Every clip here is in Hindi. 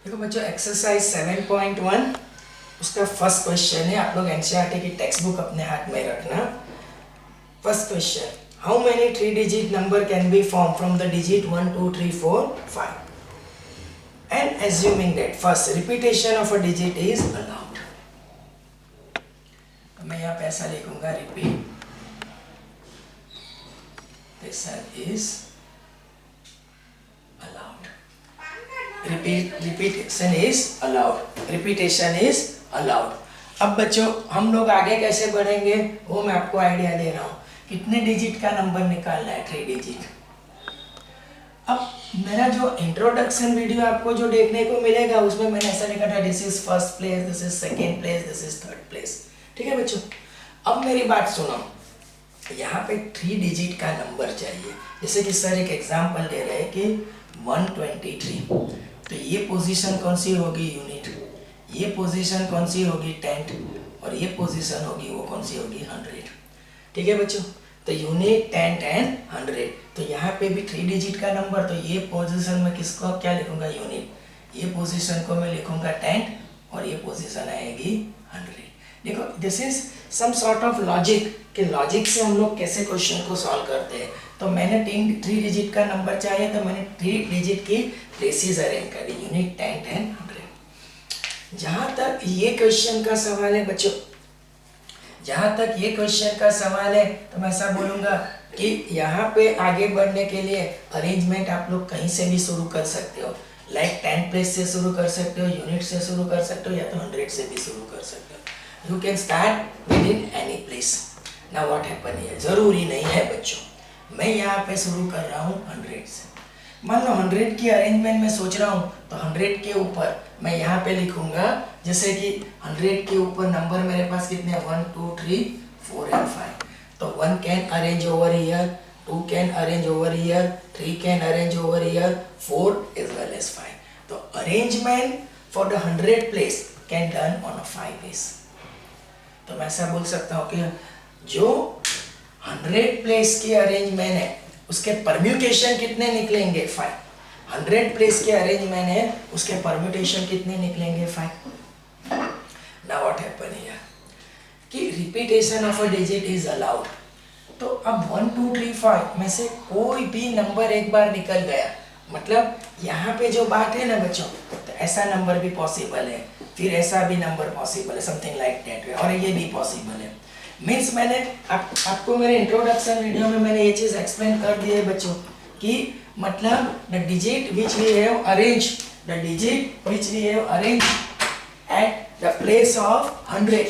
देखो बच्चों, एक्सरसाइज 7.1 उसका फर्स्ट क्वेश्चन है। आप लोग एनसीईआरटी की टेक्स्ट बुक अपने हाथ में रखना। First question, how many 3 digit number can be form from the digit 1 2 3 4 5 and assuming that first repetition of a digit is allowed. तो मैं यहाँ पे ऐसा लिखूंगा, repetition is allowed. Repetition is allowed, repetition is allowed. अब बच्चों हम लोग आगे कैसे बढ़ेंगे वो मैं आपको आइडिया दे रहा हूँ। कितने डिजिट का नंबर निकालना है? 3 डिजिट। अब मेरा जो इंट्रोडक्शन वीडियो आपको जो देखने को मिलेगा उसमें मैंने ऐसा लिखा था, this is first place, this is second place, this is third place. ठीक है बच्चों, अब मेरी बात सुनो। यहाँ पे 3 डिजिट का नंबर चाहिए। जैसे कि सर एक एग्जांपल दे रहे हैं कि 123, तो ये पोजीशन कौन सी होगी? यूनिट। ये पोजीशन कौन सी होगी? टेंथ। और ये पोजीशन होगी वो कौन सी होगी? 100। ठीक है बच्चों, तो यूनिट, टेंथ एंड 100। तो यहाँ पे भी 3 डिजिट का नंबर, तो ये पोजीशन में किसको क्या लिखूंगा? यूनिट। ये पोजीशन को मैं लिखूंगा टेंथ और ये पोजीशन आएगी 100। देखो, this is some sort of logic कि लॉजिक से हम लोग कैसे क्वेश्चन को सॉल्व करते हैं। तो मैंने 3 डिजिट का नंबर चाहिए, तो मैंने 3 डिजिट की प्लेसेस अरेंज कर दी, यूनिट, टेंथ एंड 100। जहाँ तक ये क्वेश्चन का सवाल है बच्चों, जहाँ तक ये क्वेश्चन का सवाल है, तो मैं ऐसा बोलूँगा कि यहाँ पे आगे बढ़ने के लिए अरेंजमेंट आप लोग कहीं से भी शुरू कर सकते हो। लाइक 10 प्लेस से शुरू कर सकते हो, यूनिट से शुरू कर सकते हो, या तो 100 से भी शुरू कर सकते हो। You can start with in any place. Now what happen here, जरूरी नहीं है बच्चों, मैं यहाँ पे शुरू कर रहा हूँ 100 से। मान लो 100 की अरेंजमेंट में सोच रहा हूँ, तो 100 के ऊपर मैं यहाँ पे लिखूंगा, जैसे कि 100 के ऊपर नंबर मेरे पास कितने? 1 2 3 4 एंड 5। तो 1 can arrange over here, 2 can arrange over here, 3 can arrange over here, 4 as well as 5। तो arrangement for the 100 place can done on a 5 base. तो मैं ऐसा बोल सकता हूँ कि जो 100 प्लेस की अरेंजमेंट है उसके परम्यूटेशन कितने निकलेंगे? 5। 100 प्लेस के अरेंजमेंट है उसके परम्यूटेशन कितने निकलेंगे? 5। नाउ व्हाट हैपन हियर कि repetition of a digit is allowed. तो अब 1 2 3 5 में से कोई भी नंबर एक बार निकल गया, मतलब यहाँ पे जो बात है ना बच्चों, तो ऐसा नंबर भी पॉसिबल है, फिर ऐसा भी नंबर पॉसिबल है, समथिंग लाइक दैट वे, और ये भी पॉसिबल है। मीन्स मैंने आपको मेरे इंट्रोडक्शन वीडियो में मैंने ये चीज़ एक्सप्लेन कर दी है बच्चों कि मतलब the digit which we have arrange, the digit which we have arrange at the place of 100,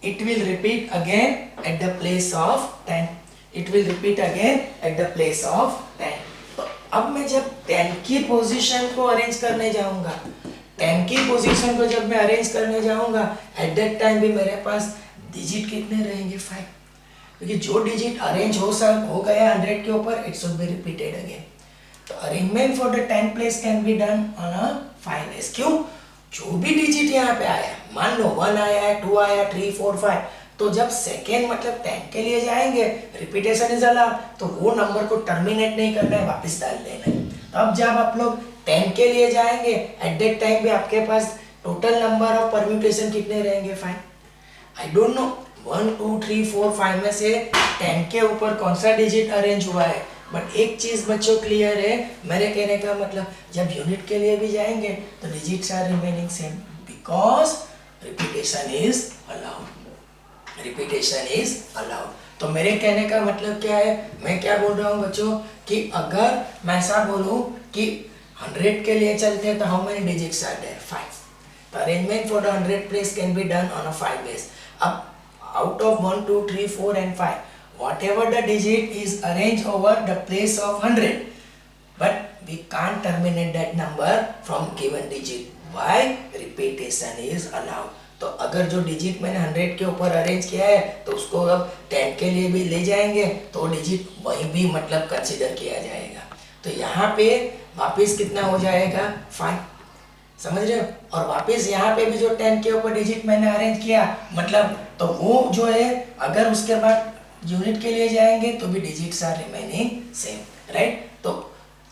it will repeat again at the place of 10. It will repeat again at the place of 10. तो अब मैं जब 10 की पोजीशन को अरेंज करने जाऊंगा, 10 की पोजीशन को जब मैं अरेंज करने जाऊंगा, एट दैट टाइम भी मेरे पास डिजिट कितने रहेंगे? 5। क्योंकि जो डिजिट अरेंज हो गया 100 के ऊपर, it should be repeated again. तो arrangement for the 10 place can be done on a 5 base. क्यों? जो भी डिजिट यहाँ पे आया, मान लो 1 आया है, 2 आया, 3 4 5, तो जब सेकेंड मतलब 10 के लिए जाएंगे, रिपीटेशन इज अलाउड, तो वो नंबर को टर्मिनेट नहीं करना है, वापस डाल देना है। तो अब जब आप लोग 10 के लिए जाएंगे, एट दैट टाइम भी आपके पास टोटल नंबर ऑफ परम्यूटेशन कितने रहेंगे? 5। आई डोंट नो 1 2 3 4 5 में से 10 के ऊपर कौन सा डिजिट अरेंज हुआ है, बट एक चीज बच्चों क्लियर है, मेरे कहने का मतलब जब यूनिट के लिए भी जाएंगे तो digits are remaining same, because repetition is allowed, repetition is allowed. तो मेरे कहने का मतलब क्या है, मैं क्या बोल रहा हूँ बच्चों कि अगर मैं ऐसा बोलूँ कि 100 के लिए चलते हैं, तो how many digits are there? 5। तो arrangement for the 100 place can be done on a 5 base. अब out of 1 2 3 4 and 5, whatever the digit is arranged over the place of 100, but we can't terminate that number from given digit. Why? Repetition is allowed. तो अगर जो डिजिट मैंने 100 के ऊपर अरेंज किया है, तो उसको अब 10 के लिए भी ले जाएंगे, तो डिजिट वहीं भी मतलब कंसिडर किया जाएगा। तो यहाँ पे वापस कितना हो जाएगा? 5। समझ रहे हो? और वापस यहाँ पे भी जो 10 के ऊपर डिजिट मैंने अरेंज किया, मतलब तो वो जो है, अगर उसके बाद यूनिट के लिए जाएंगे तो भी digits are remaining same, right? तो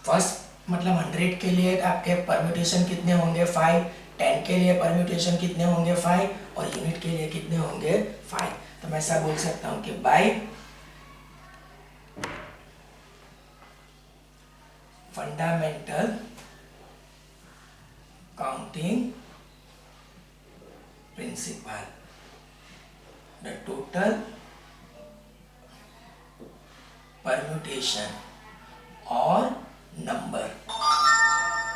फर्स्ट मतलब 100 के लिए आपके परम्यूटेशन कितने होंगे 5, 10 के लिए परम्यूटेशन कितने होंगे 5 और यूनिट के लिए कितने होंगे 5। तो मैं ऐसा बोल सकता हूँ कि by fundamental counting principle the total permutation और नंबर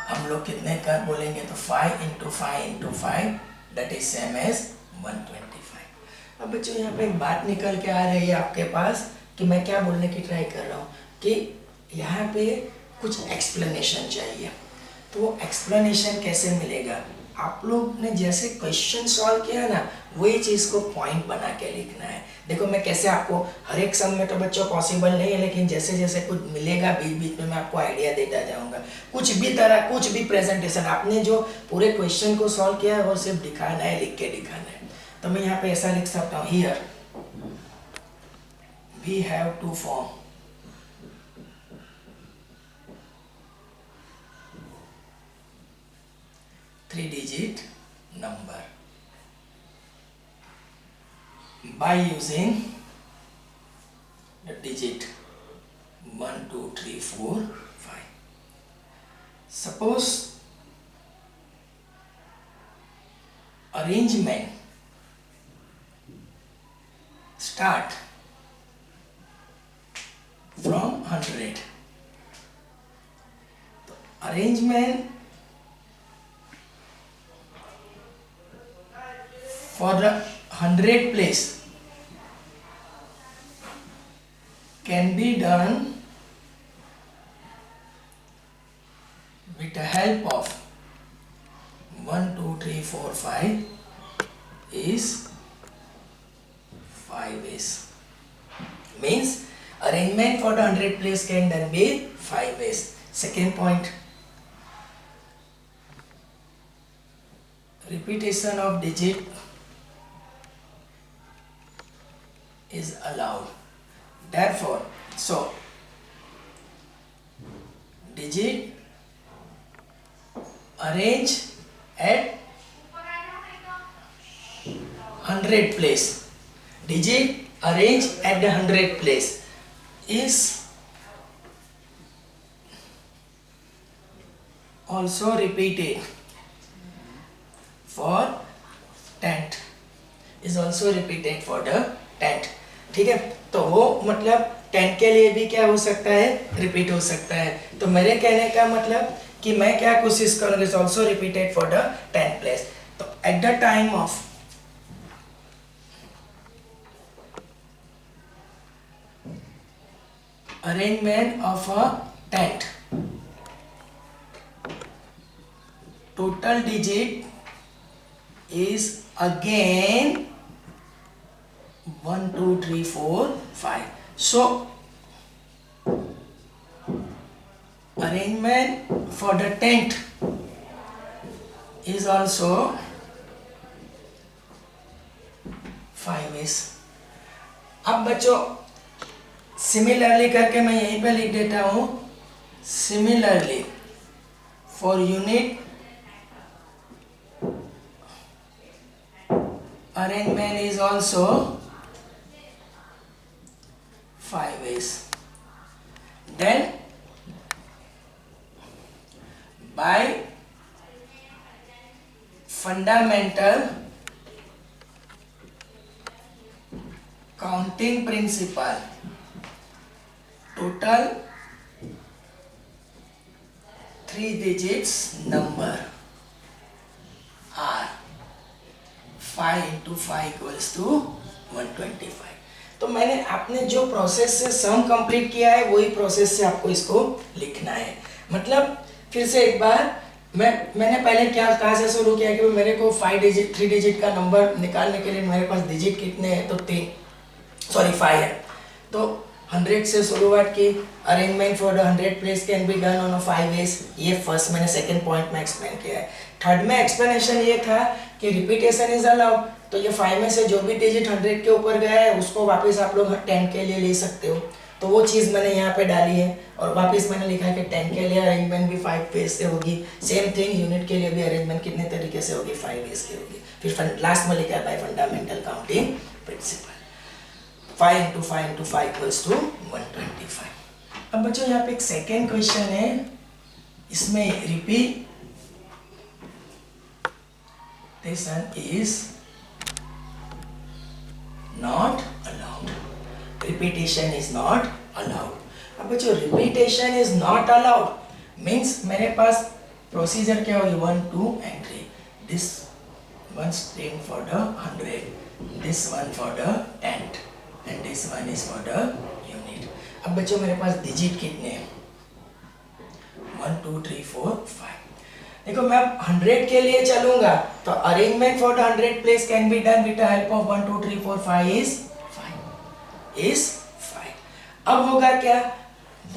हम लोग कितने कर बोलेंगे तो 5 into 5 into 5 that is same as 125। अब बच्चों यहाँ पे एक बात निकल के आ रही है आपके पास कि मैं क्या बोलने की ट्राई कर रहा हूँ कि यहाँ पे कुछ एक्सप्लेनेशन चाहिए। तो वो एक्सप्लेनेशन कैसे मिलेगा, आप लोग ने जैसे क्वेश्चन सॉल्व किया ना वही चीज़ को पॉइंट बना के लिखना है। देखो मैं कैसे आपको हर एक सम में तो बच्चों पॉसिबल नहीं है, लेकिन जैसे जैसे कुछ मिलेगा बीच बीच में मैं आपको आइडिया देता जाऊंगा। कुछ भी तरह कुछ भी प्रेजेंटेशन आपने जो पूरे क्वेश्चन को सॉल्व किया है वो सिर्फ दिखाना है, लिख के दिखाना है। तो मैं यहाँ पे ऐसा लिख सकता हूँ, here we have to form 3-digit number by using the digit 1, 2, 3, 4, 5. Suppose arrangement start from 100. So, arrangement for the 100 place can be done with the help of 1, 2, 3, 4, 5 is 5 ways. Means arrangement for the 100 place can done be 5 ways. Second point, repetition of digit is allowed. Therefore, so digit arrange at 100 place. Digit arrange at the 100 place is also repeated for tenth. Is also repeated for the tenth. ठीक है, तो वो मतलब 10 के लिए भी क्या हो सकता है, रिपीट हो सकता है। तो मेरे कहने का मतलब कि मैं क्या कोशिश करूँगा, is also repeated for the 10th place. तो at the time of arrangement of a 10th, total digit is again 1, 2, 3, 4, 5. So arrangement for the 10th is also 5 ways. अब बच्चों सिमिलरली करके मैं यहीं पे लिख देता हूँ, similarly for unit arrangement is also 5 ways. Then by fundamental counting principle, total 3 digits number are 5 into 5 equals to 125। तो मैंने आपने जो प्रोसेस से सम कंप्लीट किया है वही प्रोसेस से आपको इसको लिखना है। मतलब फिर से एक बार मैंने पहले क्या कहाँ से शुरू किया कि मेरे को 3 डिजिट का नंबर निकालने के लिए मेरे पास डिजिट कितने हैं, तो 5 है। तो 100 से शुरुआत की, arrangement for the 100 place can be done on 5 ways. ये फर्स्ट मैंने सेकंड पॉइंट में एक्सप्लेन किया है। थर्ड में एक्सप्लेनेशन ये था कि रिपीटेशन इज अलाउड। तो ये 5 में से जो भी डिजिट 100 के ऊपर गया है उसको वापस आप लोग 10 के लिए ले सकते हो। तो वो चीज़ मैंने यहाँ पे डाली है और वापस मैंने लिखा है कि 10 के लिए अरेंजमेंट भी 5 पेज से होगी। सेम थिंग यूनिट के लिए भी अरेंजमेंट कितने तरीके से होगी, 5 पेज की होगी। फिर लास्ट में लिखा है by fundamental counting principle 5 into 5 into 5 equals to 125। अब बच्चों यहाँ पे एक सेकेंड क्वेश्चन है, इसमें repetition is not allowed. Repetition is not allowed. अब बच्चों repetition is not allowed means मेरे पास प्रोसीजर क्या होगी, 1 2 and 3, this one string for the 100, this one for the 10 and this one is for the unit। अब बच्चों मेरे पास डिजिट कितने हैं, 1 2 3 4 5। देखो मैं अब 100 के लिए चलूंगा तो arrangement for the 100 place can be done with the help of 1 2 3 4 5 is 5। अब होगा क्या,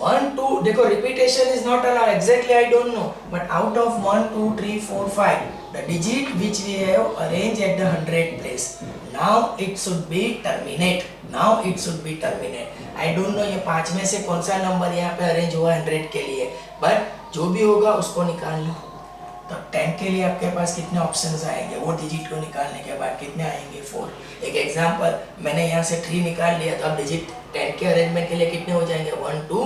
1 2, देखो repetition is not allowed, exactly I don't know, but out of 1 2 3 4 5 the digit which we have arranged at the 100 place, now it should be terminate, now it should be terminate। I don't know ये 5 में से कौन सा नंबर यहाँ पे अरेंज हुआ 100 के लिए, बट जो भी होगा उसको निकाल लो। तो 10 के लिए आपके पास कितने ऑप्शंस आएंगे, वो डिजिट को निकालने के बाद कितने आएंगे, 4। एक एग्जांपल, मैंने यहाँ से 3 निकाल लिया, तो अब डिजिट 10 के अरेंजमेंट के लिए कितने हो जाएंगे, 1 2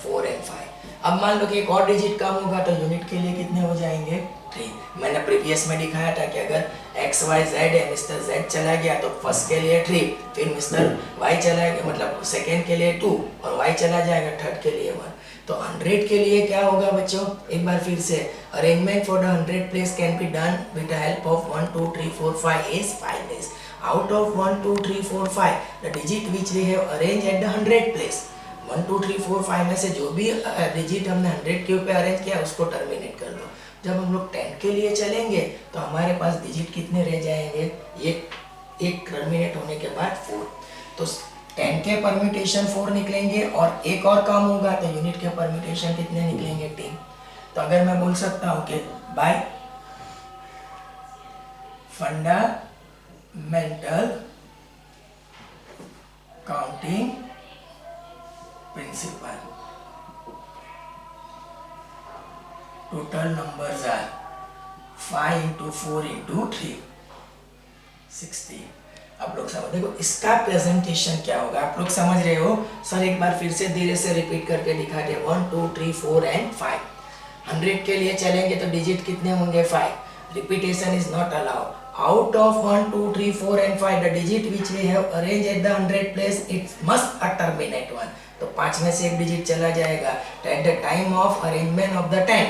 4 and 5। अब मान लो कि एक और डिजिट कम होगा तो यूनिट के लिए कितने हो जाएंगे, 3। मैंने प्रीवियस में दिखाया था कि अगर एक्स वाई जेड है, मिस्टर जेड चला गया तो फर्स्ट के लिए 3, फिर मिस्टर वाई चला गया, मतलब सेकेंड के लिए 2 और वाई चला जाएगा थर्ड के लिए 1। तो 100 के लिए क्या होगा बच्चों, एक बार फिर से, arrangement for the 100 place can be done with the help of 1 2 3 4 5 is 5 days। Out of 1 2 3 4 5 the digit which we have arrange at the 100 place, 1 2 3 4 5 में से जो भी डिजिट हमने 100 के ऊपर अरेंज किया उसको टर्मिनेट कर दो। जब हम लोग 10 के लिए चलेंगे तो हमारे पास डिजिट कितने रह जाएंगे, एक टर्मिनेट होने के बाद 4। तो 10 के परम्यूटेशन 4 निकलेंगे और एक और काम होगा तो यूनिट के परम्यूटेशन कितने निकलेंगे, 3। तो अगर मैं बोल सकता हूँ कि by fundamental counting principle total numbers are 5 into 4 into 3 16। आप लोग समझ, देखो इसका प्रेजेंटेशन क्या होगा, आप लोग समझ रहे हो। सर एक बार फिर से धीरे से रिपीट करके दिखा दे, 1 2 3 4 and 5। 100 के लिए चलेंगे तो डिजिट कितने होंगे, 5। Repetition is not allowed. Out of 1 2 3 4 and 5 the digit which we have arrange at the 100 place it must terminate 1। तो 5 में से एक डिजिट चला जाएगा। At the time of arrangement of the 10,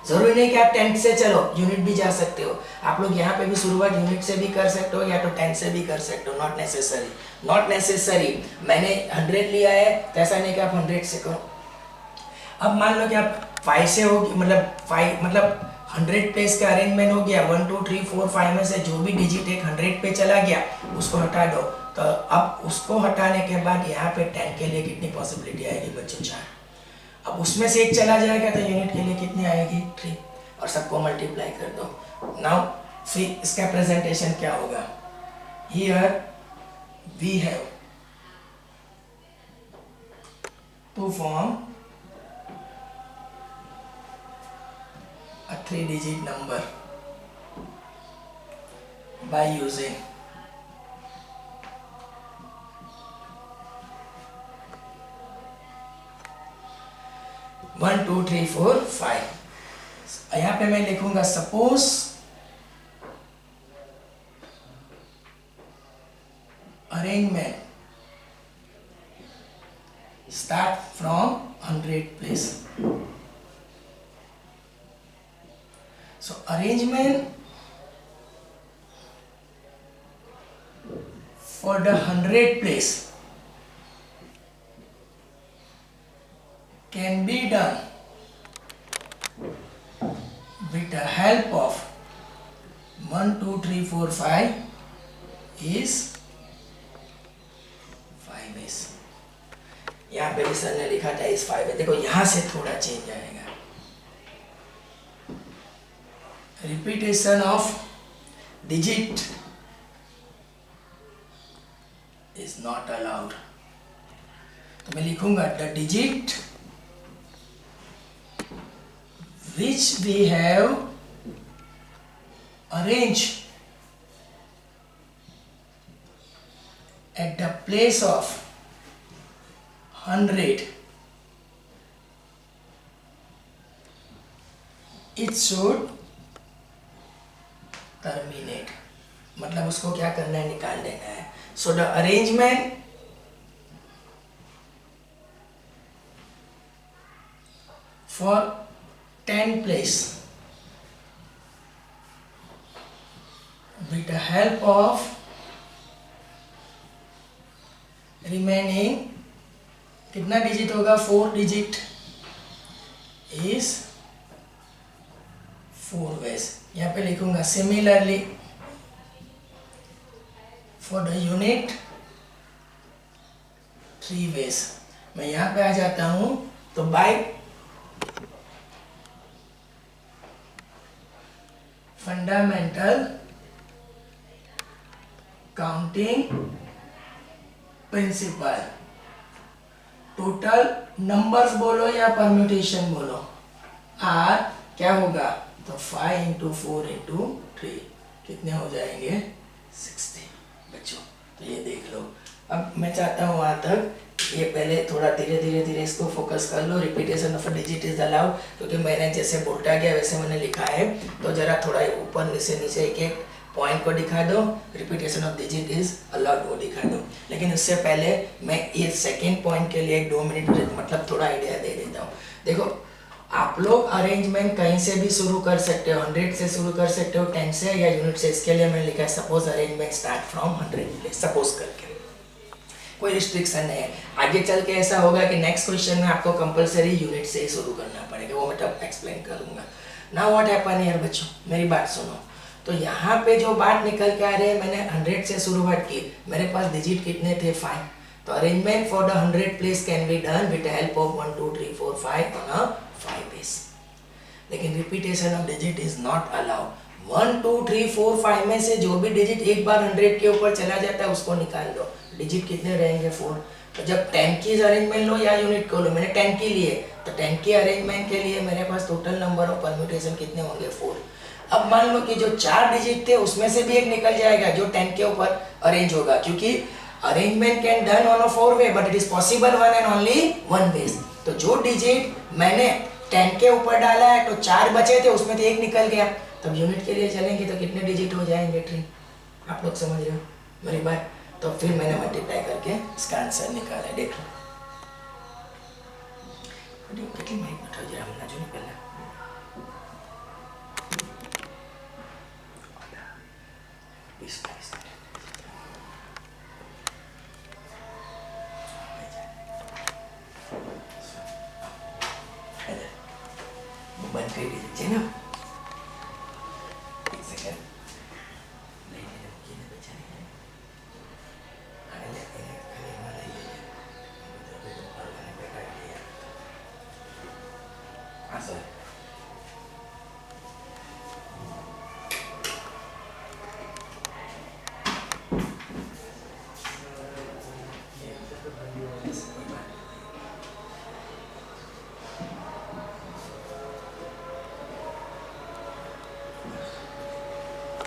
जरूरी नहीं कि आप 10 से चलो, यूनिट भी जा सकते हो। आप लोग यहाँ पे भी शुरुआत यूनिट से भी कर सकते हो या तो 10 से भी कर सकते हो, नॉट नेसेसरी, नॉट नेसेसरी। मैंने 100 लिया है तो ऐसा नहीं कि आप 100 से करो। अब मान लो कि आप 5 से हो, मतलब 5 मतलब 100 प्लेस का अरेंजमेंट हो गया, 1 2 3 4 5 में से जो भी डिजिट एक 100 पे चला गया उसको हटा दो। तो अब उसको हटाने के बाद यहाँ पे 10 के लिए कितनी पॉसिबिलिटी आएगी बच्चों, 4। अब उसमें से एक चला जाएगा तो यूनिट के लिए कितनी आएगी, 3, और सबको मल्टीप्लाई कर दो। नाउ सी इसका प्रेजेंटेशन क्या होगा, here we have to form a 3-digit number by using one 2 3 4 5। यहाँ पे मैं लिखूंगा suppose arrangement start from 100 place. So arrangement for the 100 place can be done with the help of 1 2 3 4 5 is 5 is। यहाँ पे सर ने लिखा था इस 5 है, देखो यहाँ से थोड़ा चेंज आएगा। Repetition of digit is not allowed। तो मैं लिखूंगा the digit which we have arranged at the place of 100, it should terminate. मतलब उसको क्या करना है, निकाल देना है. So the arrangement for 10 place with the help of remaining कितना डिजिट होगा, 4 डिजिट इज 4 ways. यहाँ पे लिखूंगा similarly for the unit 3 ways. मैं यहाँ पे आ जाता हूँ तो by fundamental counting principle, total numbers बोलो या परम्यूटेशन बोलो, आर क्या होगा, तो 5 इंटू 4 इंटू 3 कितने हो जाएंगे, 60 बच्चों. तो ये देख लो. अब मैं चाहता हूँ वहाँ तक ये पहले थोड़ा धीरे इसको फोकस कर लो. Repetition of a digit is allowed, क्योंकि मैंने जैसे बोलता गया वैसे मैंने लिखा है. तो जरा थोड़ा ऊपर नीचे एक एक पॉइंट को दिखा दो. Repetition of digit is allowed वो दिखा दो. लेकिन उससे पहले मैं ये सेकेंड पॉइंट के लिए 2 मिनट मतलब थोड़ा आइडिया दे देता हूँ. देखो आप लोग अरेंजमेंट कहीं से भी शुरू कर सकते हो, 100 से शुरू कर सकते हो, 10 से या यूनिट से. इसके लिए मैंने लिखा है suppose arrangement start from 100 suppose करके, कोई रिस्ट्रिक्शन नहीं है. आगे चल के ऐसा होगा कि नेक्स्ट क्वेश्चन में आपको कंपलसरी यूनिट से ही शुरू करना पड़ेगा, वो मैं तब एक्सप्लेन करूंगा. नाउ व्हाट हैपन हियर बच्चों, मेरी बात सुनो. तो यहाँ पे जो बात निकल के आ रही है, मैंने 100 से शुरुआत की, मेरे पास डिजिट कितने थे, 5. तो arrangement for the 100 place can be done with the help of 1 2 3 4 5 on a 5 base. लेकिन repetition of digit is not allowed. 1 2 3 4 5 में से जो भी डिजिट एक बार 100 के ऊपर चला जाता है उसको निकाल दो. डिजिट कितने रहेंगे, 4. तो जब 10 की अरेंजमेंट लो या यूनिट को लो, मैंने 10 की लिए, तो 10 की अरेंजमेंट के लिए मेरे पास टोटल नंबर ऑफ परम्यूटेशन कितने होंगे, 4. अब मान लो कि जो 4 डिजिट थे उसमें से भी एक निकल जाएगा जो 10 के ऊपर अरेंज होगा, क्योंकि arrangement can done on a 4 way but it is possible 1 and only 1 base. तो जो डिजिट मैंने 10 के ऊपर डाला है तो 4 बचे थे, उसमें से एक निकल गया. तब यूनिट के लिए चलेंगे तो कितने डिजिट हो जाएंगे, 3. आप लोग समझ रहे हो मेरी बात. तो फिर मैंने मल्टीप्लाई करके इसका आंसर निकाला. देख लो कितनी मेहनत हो जरा हमने जो निकला. बंद कर दीजिए ना, एक सेकंड.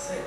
Say